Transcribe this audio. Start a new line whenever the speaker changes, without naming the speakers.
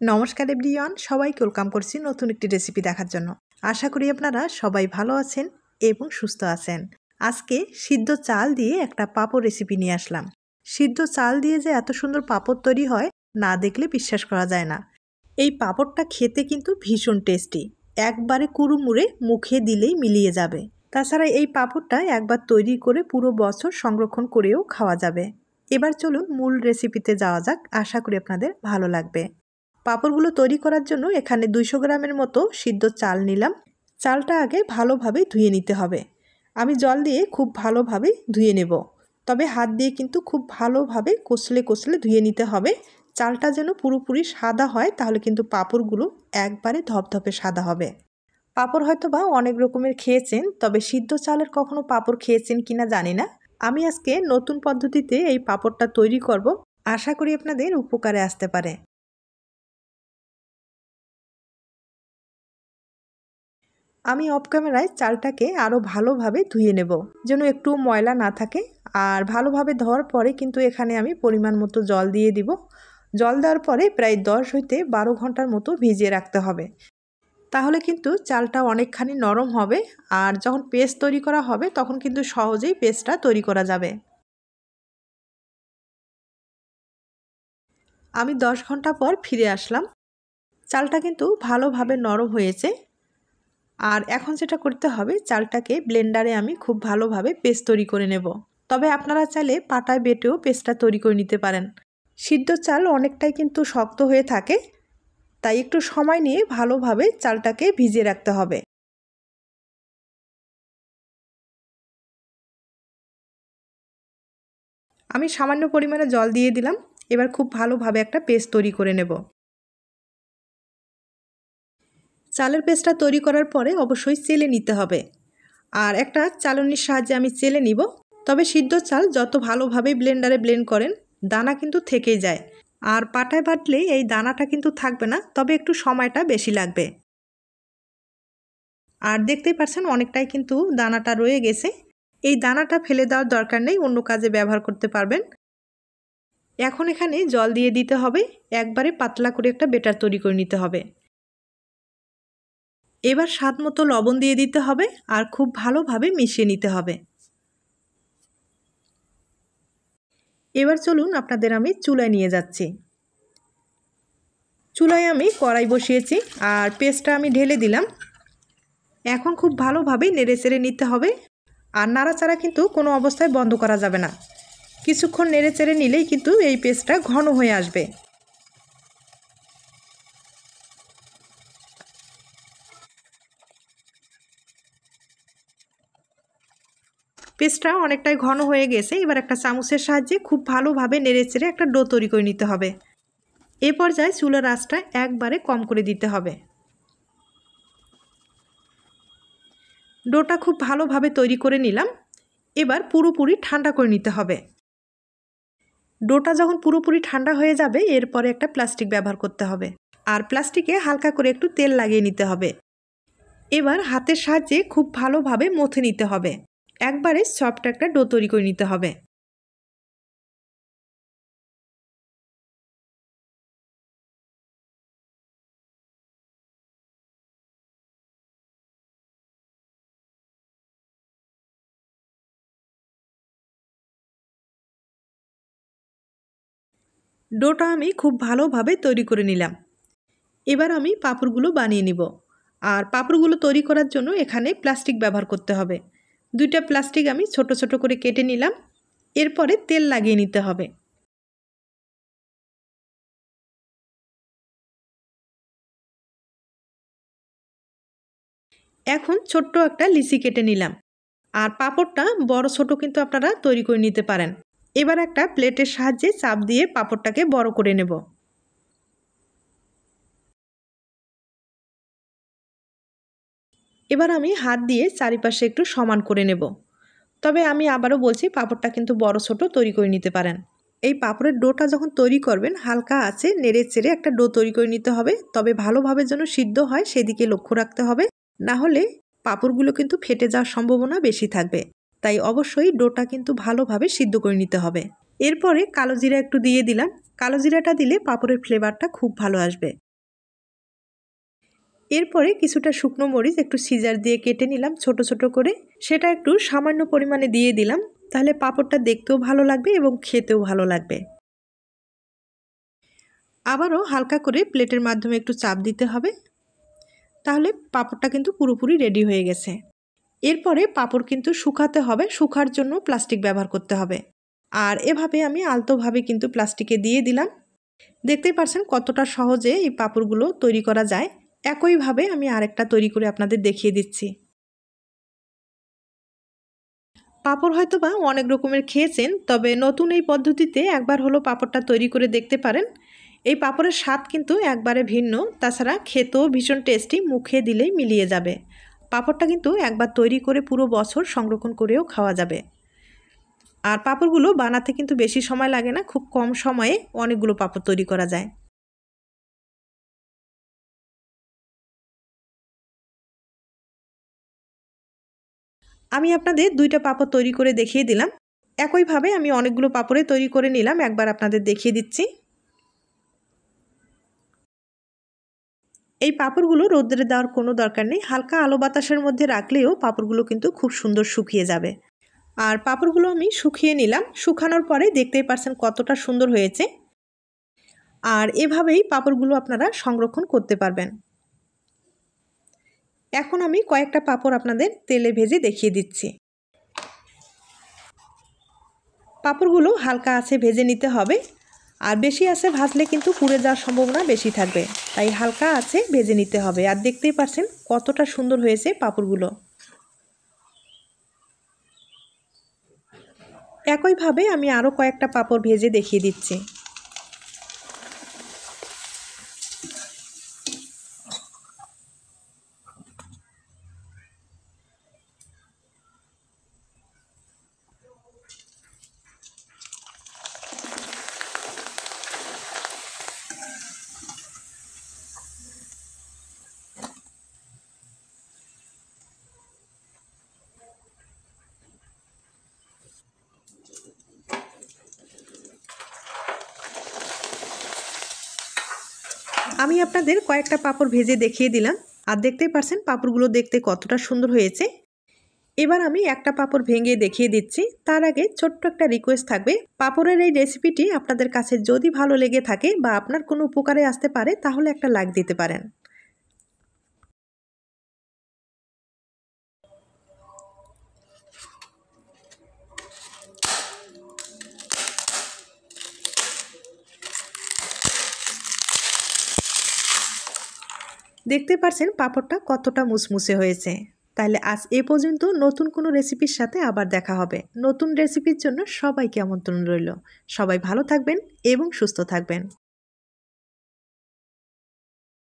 নমস্কার এভরিওয়ান, সবাইকে ওয়েলকাম করছি নতুন একটি রেসিপি দেখার জন্য। আশা করি আপনারা সবাই ভালো আছেন এবং সুস্থ আছেন। আজকে সিদ্ধ চাল দিয়ে একটা পাঁপড় রেসিপি নিয়ে আসলাম। সিদ্ধ চাল দিয়ে যে এত সুন্দর পাঁপড় তৈরি হয় না দেখলে বিশ্বাস করা যায় না। এই পাঁপড়টা খেতে কিন্তু ভীষণ টেস্টি, একবারে কুড়ুমুড়ে মুখে দিলেই মিলিয়ে যাবে। তাছাড়া এই পাঁপড়টা একবার তৈরি করে পুরো বছর সংরক্ষণ করেও খাওয়া যাবে। এবার চলুন মূল রেসিপিতে যাওয়া যাক, আশা করি আপনাদের ভালো লাগবে। পাঁপড়গুলো তৈরি করার জন্য এখানে 200 গ্রামের মতো সিদ্ধ চাল নিলাম। চালটা আগে ভালোভাবে ধুয়ে নিতে হবে। আমি জল দিয়ে খুব ভালোভাবে ধুয়ে নেব, তবে হাত দিয়ে কিন্তু খুব ভালোভাবে কষলে কষলে ধুয়ে নিতে হবে। চালটা যেন পুরোপুরি সাদা হয়, তাহলে কিন্তু পাঁপড়গুলো একবারে ধপধপে সাদা হবে। পাঁপড় হয়তো বা অনেক রকমের খেয়েছেন, তবে সিদ্ধ চালের কখনো পাঁপড় খেয়েছেন কিনা জানি না। আমি আজকে নতুন পদ্ধতিতে এই পাঁপড়টা তৈরি করব, আশা করি আপনাদের উপকারে আসতে পারে। আমি অফ ক্যামেরায় চালটাকে আরও ভালোভাবে ধুয়ে নেব, যেন একটু ময়লা না থাকে। আর ভালোভাবে ধোয়ার পরে কিন্তু এখানে আমি পরিমাণ মতো জল দিয়ে দিব। জল দেওয়ার পরে প্রায় 10 হইতে 12 ঘন্টার মতো ভিজিয়ে রাখতে হবে। তাহলে কিন্তু চালটা অনেকখানি নরম হবে, আর যখন পেস্ট তৈরি করা হবে তখন কিন্তু সহজেই পেস্টটা তৈরি করা যাবে। আমি 10 ঘন্টা পর ফিরে আসলাম। চালটা কিন্তু ভালোভাবে নরম হয়েছে। আর এখন যেটা করতে হবে, চালটাকে ব্লেন্ডারে আমি খুব ভালোভাবে পেস্ট তৈরি করে নেব। তবে আপনারা চাইলে পাটায় বেটেও পেস্টটা তৈরি করে নিতে পারেন। সিদ্ধ চাল অনেকটাই কিন্তু শক্ত হয়ে থাকে, তাই একটু সময় নিয়ে ভালোভাবে চালটাকে ভিজিয়ে রাখতে হবে। আমি সামান্য পরিমাণে জল দিয়ে দিলাম। এবার খুব ভালোভাবে একটা পেস্ট তৈরি করে নেব। চালের পেস্টটা তৈরি করার পরে অবশ্যই চেলে নিতে হবে, আর একটা চালনির সাহায্যে আমি চেলে নিব। তবে সিদ্ধ চাল যত ভালোভাবে ব্লেন্ডারে ব্লেন্ড করেন, দানা কিন্তু থেকেই যায়। আর পাটায় বাটলে এই দানাটা কিন্তু থাকবে না, তবে একটু সময়টা বেশি লাগবে। আর দেখতেই পাচ্ছেন অনেকটাই কিন্তু দানাটা রয়ে গেছে। এই দানাটা ফেলে দেওয়ার দরকার নেই, অন্য কাজে ব্যবহার করতে পারবেন। এখন এখানে জল দিয়ে দিতে হবে, একবারে পাতলা করে একটা বেটার তৈরি করে নিতে হবে। এবার স্বাদ মতো লবণ দিয়ে দিতে হবে, আর খুব ভালোভাবে মিশিয়ে নিতে হবে। এবার চলুন আপনাদের আমি চুলায় নিয়ে যাচ্ছি। চুলায় আমি কড়াই বসিয়েছি, আর পেস্টটা আমি ঢেলে দিলাম। এখন খুব ভালোভাবে নেড়েচেড়ে নিতে হবে, আর নাড়াচাড়া কিন্তু কোনো অবস্থায় বন্ধ করা যাবে না। কিছুক্ষণ নেড়েচেড়ে নিলেই কিন্তু এই পেস্টটা ঘন হয়ে আসবে। পেস্টটা অনেকটাই ঘন হয়ে গেছে। এবার একটা চামচের সাহায্যে খুব ভালোভাবে নেড়েচেড়ে একটা ডো তৈরি করে নিতে হবে। এ পর্যায়ে চুলার আঁচটা একবারে কম করে দিতে হবে। ডোটা খুব ভালোভাবে তৈরি করে নিলাম। এবার পুরোপুরি ঠান্ডা করে নিতে হবে। ডোটা যখন পুরোপুরি ঠান্ডা হয়ে যাবে, এরপরে একটা প্লাস্টিক ব্যবহার করতে হবে, আর প্লাস্টিকে হালকা করে একটু তেল লাগিয়ে নিতে হবে। এবার হাতের সাহায্যে খুব ভালোভাবে মথে নিতে হবে। একবারে সফট একটা ডো তৈরি করে নিতে হবে। ডোটা আমি খুব ভালোভাবে তৈরি করে নিলাম। এবার আমি পাঁপড়গুলো বানিয়ে নিব। আর পাঁপড়গুলো তৈরি করার জন্য এখানে প্লাস্টিক ব্যবহার করতে হবে। 2টা প্লাস্টিক আমি ছোট ছোট করে কেটে নিলাম। এরপরে তেল লাগিয়ে নিতে হবে। এখন ছোট্ট একটা লিচি কেটে নিলাম। আর পাঁপড়টা বড় ছোট কিন্তু আপনারা তৈরি করে নিতে পারেন। এবার একটা প্লেটের সাহায্যে চাপ দিয়ে পাঁপড়টাকে বড় করে নেব। এবার আমি হাত দিয়ে চারিপাশে একটু সমান করে নেব। তবে আমি আবারও বলছি, পাঁপড়টা কিন্তু বড় ছোট তৈরি করে নিতে পারেন। এই পাঁপড়ের ডোটা যখন তৈরি করবেন, হালকা আছে নেড়ে চেড়ে একটা ডো তৈরি করে নিতে হবে। তবে ভালোভাবে যেন সিদ্ধ হয় সেদিকে লক্ষ্য রাখতে হবে, না হলে পাঁপড়গুলো কিন্তু ফেটে যাওয়ার সম্ভাবনা বেশি থাকবে। তাই অবশ্যই ডোটা কিন্তু ভালোভাবে সিদ্ধ করে নিতে হবে। এরপরে কালো জিরা একটু দিয়ে দিলাম। কালো জিরাটা দিলে পাঁপড়ের ফ্লেভারটা খুব ভালো আসবে। এরপরে কিছুটা শুকনো মরিচ একটু সিজার দিয়ে কেটে নিলাম ছোট ছোট করে, সেটা একটু সামান্য পরিমাণে দিয়ে দিলাম, তাহলে পাঁপড়টা দেখতেও ভালো লাগবে এবং খেতেও ভালো লাগবে। আবারও হালকা করে প্লেটের মাধ্যমে একটু চাপ দিতে হবে, তাহলে পাঁপড়টা কিন্তু পুরোপুরি রেডি হয়ে গেছে। এরপরে পাঁপড় কিন্তু শুকাতে হবে, শুকার জন্য প্লাস্টিক ব্যবহার করতে হবে। আর এভাবে আমি আলতোভাবে কিন্তু প্লাস্টিকে দিয়ে দিলাম। দেখতেই পাচ্ছেন কতটা সহজে এই পাঁপড়গুলো তৈরি করা যায়। একইভাবে আমি আরেকটা তৈরি করে আপনাদের দেখিয়ে দিচ্ছি। পাঁপড় হয়তো বা অনেক রকমের খেয়েছেন, তবে নতুন এই পদ্ধতিতে একবার হলো পাঁপড়টা তৈরি করে দেখতে পারেন। এই পাঁপড়ের স্বাদ কিন্তু একবারে ভিন্ন, তাছাড়া খেতেও ভীষণ টেস্টি, মুখে দিলেই মিলিয়ে যাবে। পাঁপড়টা কিন্তু একবার তৈরি করে পুরো বছর সংরক্ষণ করেও খাওয়া যাবে। আর পাঁপড়গুলো বানাতে কিন্তু বেশি সময় লাগে না, খুব কম সময়ে অনেকগুলো পাঁপড় তৈরি করা যায়। আমি আপনাদের দুইটা পাঁপড় তৈরি করে দেখিয়ে দিলাম। একইভাবে আমি অনেকগুলো পাঁপড়ে তৈরি করে নিলাম, একবার আপনাদের দেখিয়ে দিচ্ছি। এই পাঁপড়গুলো রোদ্রে দেওয়ার কোনো দরকার নেই, হালকা আলো বাতাসের মধ্যে রাখলেও পাঁপড়গুলো কিন্তু খুব সুন্দর শুকিয়ে যাবে। আর পাঁপড়গুলো আমি শুকিয়ে নিলাম, শুকানোর পরে দেখতেই পাচ্ছেন কতটা সুন্দর হয়েছে। আর এভাবেই পাঁপড়গুলো আপনারা সংরক্ষণ করতে পারবেন। এখন আমি কয়েকটা পাঁপড় আপনাদের তেলে ভেজে দেখিয়ে দিচ্ছি। পাঁপড়গুলো হালকা আছে ভেজে নিতে হবে, আর বেশি আছে ভাজলে কিন্তু পুড়ে যাওয়ার সম্ভাবনা বেশি থাকবে, তাই হালকা আছে ভেজে নিতে হবে। আর দেখতেই পাচ্ছেন কতটা সুন্দর হয়েছে পাঁপড়গুলো। একইভাবে আমি আরও কয়েকটা পাঁপড় ভেজে দেখিয়ে দিচ্ছি। আমি আপনাদের কয়েকটা পাঁপড় ভেজে দেখিয়ে দিলাম, আর দেখতেই পাচ্ছেন পাঁপড়গুলো দেখতে কতটা সুন্দর হয়েছে। এবার আমি একটা পাঁপড় ভেঙে দেখিয়ে দিচ্ছি। তার আগে ছোট্ট একটা রিকোয়েস্ট থাকবে, পাঁপড়ের এই রেসিপিটি আপনাদের কাছে যদি ভালো লেগে থাকে বা আপনার কোনো উপকারে আসতে পারে, তাহলে একটা লাইক দিতে পারেন। দেখতে পাচ্ছেন পাঁপড়টা কতটা মুসমুসে হয়েছে। তাহলে আজ এ পর্যন্ত, নতুন কোনো রেসিপির সাথে আবার দেখা হবে। নতুন রেসিপির জন্য সবাইকে আমন্ত্রণ রইল। সবাই ভালো থাকবেন এবং সুস্থ থাকবেন।